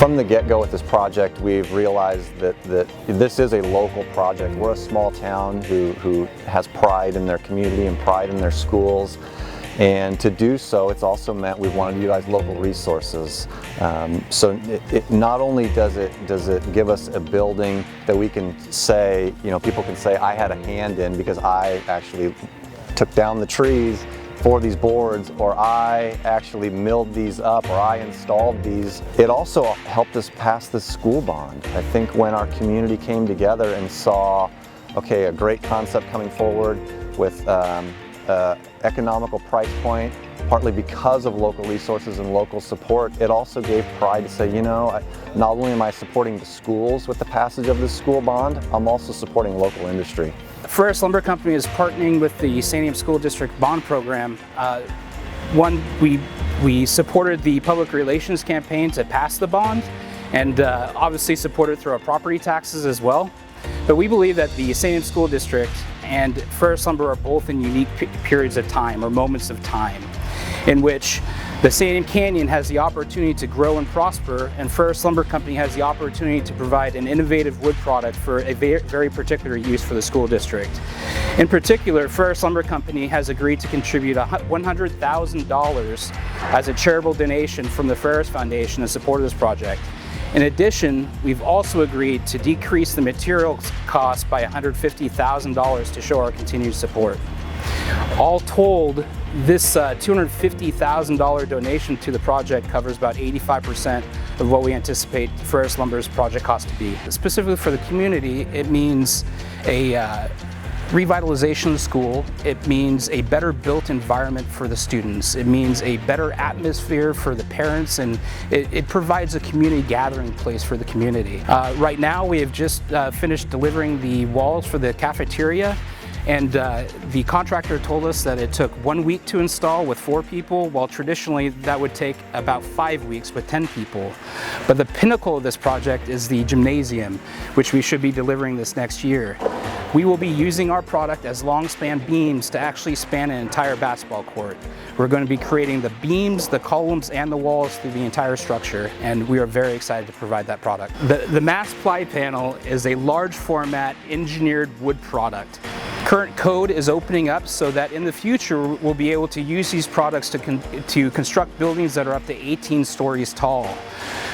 From the get-go with this project, we've realized that this is a local project. We're a small town who has pride in their community and pride in their schools. And to do so, it's also meant we wanted to utilize local resources. So it not only does it give us a building that we can say, people can say I had a hand in because I actually took down the trees for these boards, or I actually milled these up, or I installed these. It also helped us pass the school bond. I think when our community came together and saw, okay, a great concept coming forward with economical price point, partly because of local resources and local support, it also gave pride to say, not only am I supporting the schools with the passage of this school bond, I'm also supporting local industry. Ferris Lumber Company is partnering with the Santiam School District Bond Program. One, we supported the public relations campaign to pass the bond, and obviously supported through our property taxes as well. But we believe that the Santiam School District and Ferris Lumber are both in unique periods of time, or moments of time, in which the Santiam Canyon has the opportunity to grow and prosper, and Ferris Lumber Company has the opportunity to provide an innovative wood product for a very particular use for the school district. In particular, Ferris Lumber Company has agreed to contribute $100,000 as a charitable donation from the Ferris Foundation in support of this project. In addition, we've also agreed to decrease the materials cost by $150,000 to show our continued support. All told, this $250,000 donation to the project covers about 85% of what we anticipate Ferris Lumber's project cost to be. Specifically for the community, it means a revitalization of the school. It means a better built environment for the students. It means a better atmosphere for the parents, and it provides a community gathering place for the community. Right now we have just finished delivering the walls for the cafeteria, and the contractor told us that it took 1 week to install with 4 people, while traditionally that would take about 5 weeks with 10 people. But the pinnacle of this project is the gymnasium, which we should be delivering this next year. We will be using our product as long span beams to actually span an entire basketball court. We're going to be creating the beams, the columns, and the walls through the entire structure, and we are very excited to provide that product. The mass ply panel is a large format engineered wood product. Current code is opening up so that in the future we'll be able to use these products to construct buildings that are up to 18 stories tall.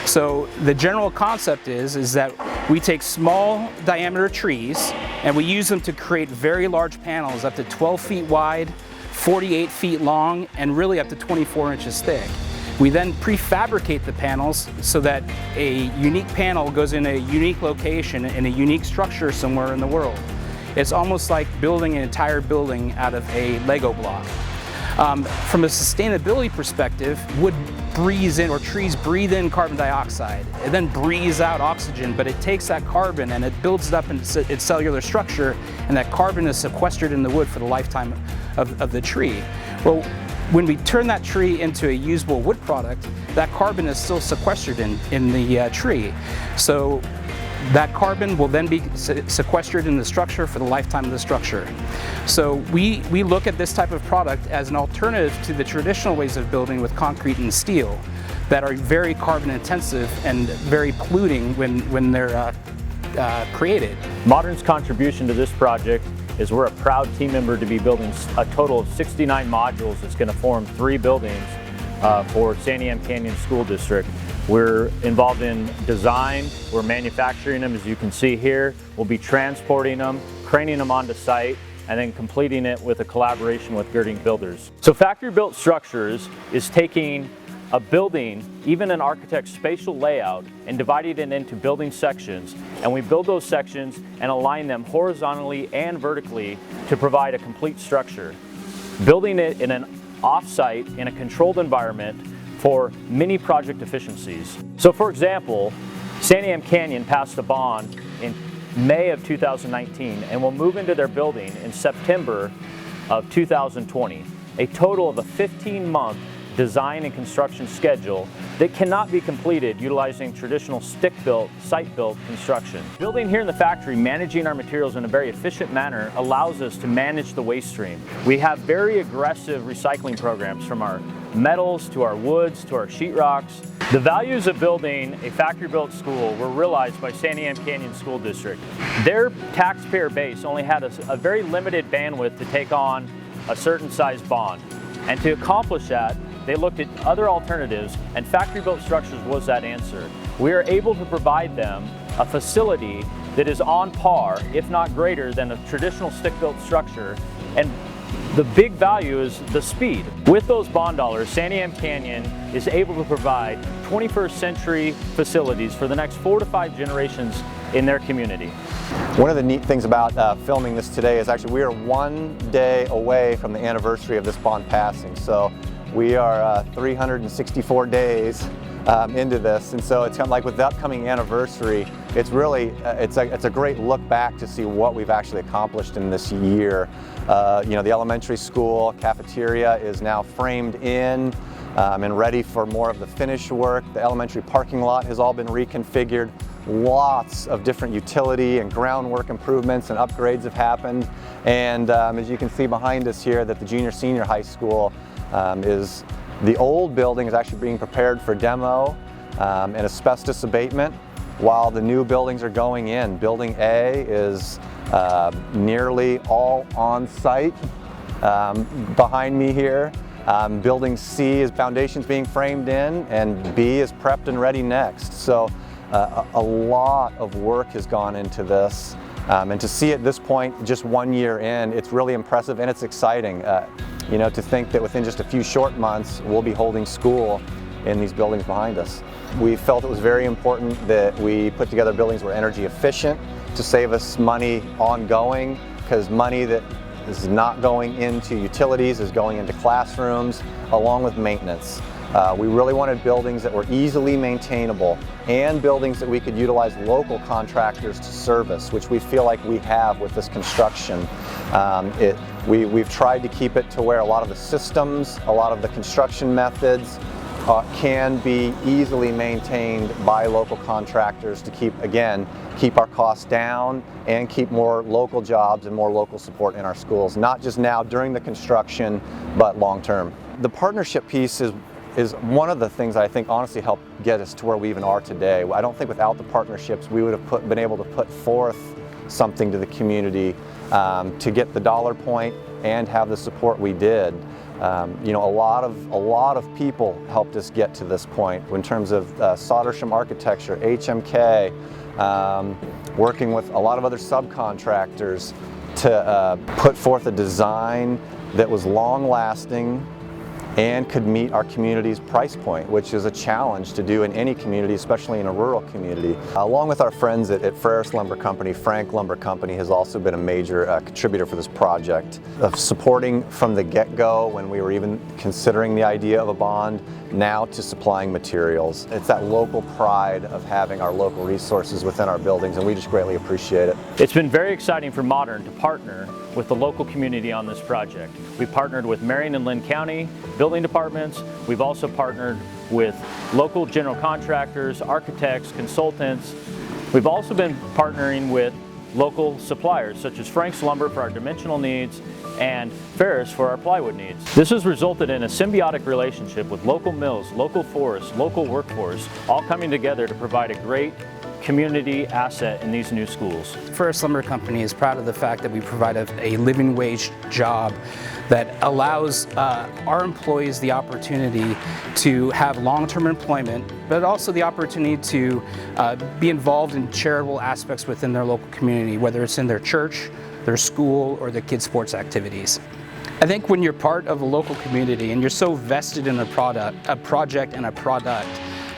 So the general concept is that we take small diameter trees and we use them to create very large panels up to 12 feet wide, 48 feet long, and really up to 24 inches thick. We then prefabricate the panels so that a unique panel goes in a unique location in a unique structure somewhere in the world. It's almost like building an entire building out of a Lego block. From a sustainability perspective, wood breathes in, or trees breathe in carbon dioxide. It then breathes out oxygen, but it takes that carbon and it builds it up in its cellular structure, and that carbon is sequestered in the wood for the lifetime of the tree. Well, when we turn that tree into a usable wood product, that carbon is still sequestered in the tree. So that carbon will then be sequestered in the structure for the lifetime of the structure. So we look at this type of product as an alternative to the traditional ways of building with concrete and steel that are very carbon intensive and very polluting when they're created. Modern's contribution to this project is we're a proud team member to be building a total of 69 modules that's going to form 3 buildings for Santiam Canyon School District. We're involved in design, we're manufacturing them as you can see here. We'll be transporting them, craning them onto site, and then completing it with a collaboration with Girding Builders. So Factory Built Structures is taking a building, even an architect's spatial layout, and dividing it into building sections, and we build those sections and align them horizontally and vertically to provide a complete structure. Building it in an off-site, in a controlled environment, for many project efficiencies. So for example, Santiam Canyon passed a bond in May of 2019 and will move into their building in September of 2020. A total of a 15-month design and construction schedule that cannot be completed utilizing traditional stick-built, site-built construction. Building here in the factory, managing our materials in a very efficient manner allows us to manage the waste stream. We have very aggressive recycling programs from our metals, to our woods, to our sheetrocks. The values of building a factory-built school were realized by Santiam Canyon School District. Their taxpayer base only had a very limited bandwidth to take on a certain size bond. And to accomplish that, they looked at other alternatives, and factory-built structures was that answer. We are able to provide them a facility that is on par, if not greater, than a traditional stick-built structure. And the big value is the speed. With those bond dollars, Santiam Canyon is able to provide 21st century facilities for the next 4 to 5 generations in their community. One of the neat things about filming this today is actually we are 1 day away from the anniversary of this bond passing. So we are 364 days into this, and so it's kind of like with the upcoming anniversary, it's really it's a great look back to see what we've actually accomplished in this year. You know, the elementary school cafeteria is now framed in and ready for more of the finish work. The elementary parking lot has all been reconfigured. Lots of different utility and groundwork improvements and upgrades have happened, and as you can see behind us here, that the junior-senior high school is the old building is actually being prepared for demo and asbestos abatement, while the new buildings are going in. Building A is nearly all on site behind me here. Building C is foundations being framed in, and B is prepped and ready next. So a lot of work has gone into this, and to see at this point, just 1 year in, it's really impressive and it's exciting. You know, to think that within just a few short months, we'll be holding school in these buildings behind us. We felt it was very important that we put together buildings that were energy efficient to save us money ongoing, because money that is not going into utilities is going into classrooms along with maintenance. We really wanted buildings that were easily maintainable and buildings that we could utilize local contractors to service, which we feel like we have with this construction. We've tried to keep it to where a lot of the systems, a lot of the construction methods can be easily maintained by local contractors to keep our costs down and keep more local jobs and more local support in our schools, not just now during the construction, but long term. The partnership piece is one of the things that I think honestly helped get us to where we even are today. I don't think without the partnerships we would have been able to put forth something to the community to get the dollar point and have the support we did. You know, a lot of people helped us get to this point in terms of Soderstrom Architecture, HMK, working with a lot of other subcontractors to put forth a design that was long-lasting and could meet our community's price point, which is a challenge to do in any community, especially in a rural community. Along with our friends at Ferris Lumber Company, Frank Lumber Company has also been a major contributor for this project, of supporting from the get-go when we were even considering the idea of a bond, now to supplying materials. It's that local pride of having our local resources within our buildings, and we just greatly appreciate it. It's been very exciting for Modern to partner with the local community on this project. We partnered with Marion and Linn County building departments. We've also partnered with local general contractors, architects, consultants. We've also been partnering with local suppliers such as Frank's Lumber for our dimensional needs and Ferris for our plywood needs. This has resulted in a symbiotic relationship with local mills, local forests, local workforce, all coming together to provide a great community asset in these new schools. Ferris Lumber Company is proud of the fact that we provide a living wage job that allows our employees the opportunity to have long-term employment, but also the opportunity to be involved in charitable aspects within their local community, whether it's in their church, their school, or their kids' sports activities. I think when you're part of a local community and you're so vested in a project and a product,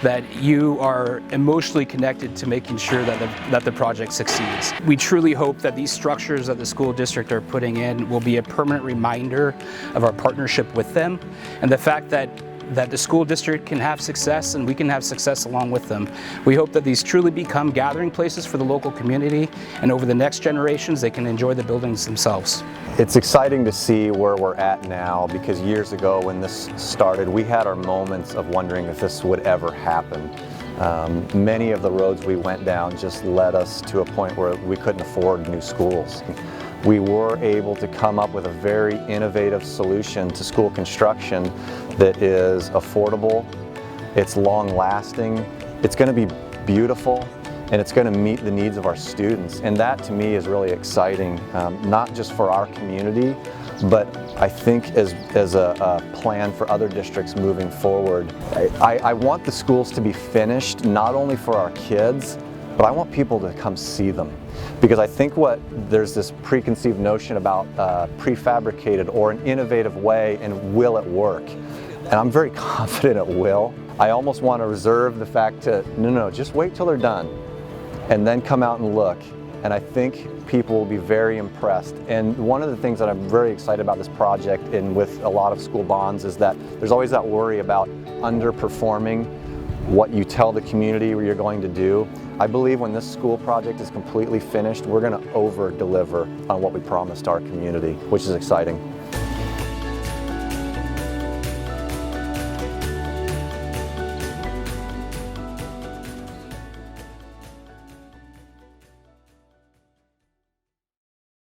that you are emotionally connected to making sure that the project succeeds. We truly hope that these structures that the school district are putting in will be a permanent reminder of our partnership with them, and the fact that the school district can have success and we can have success along with them. We hope that these truly become gathering places for the local community, and over the next generations they can enjoy the buildings themselves. It's exciting to see where we're at now, because years ago when this started, we had our moments of wondering if this would ever happen. Many of the roads we went down just led us to a point where we couldn't afford new schools. We were able to come up with a very innovative solution to school construction that is affordable, it's long lasting, it's going to be beautiful, and it's going to meet the needs of our students. And that to me is really exciting, not just for our community, but I think as a plan for other districts moving forward. I want the schools to be finished not only for our kids, but I want people to come see them. Because I think there's this preconceived notion about prefabricated or an innovative way and will it work? And I'm very confident it will. I almost want to reserve the fact to, no, just wait till they're done and then come out and look. And I think people will be very impressed. And one of the things that I'm very excited about this project and with a lot of school bonds is that there's always that worry about underperforming what you tell the community you're going to do. I believe when this school project is completely finished, we're going to over-deliver on what we promised our community, which is exciting.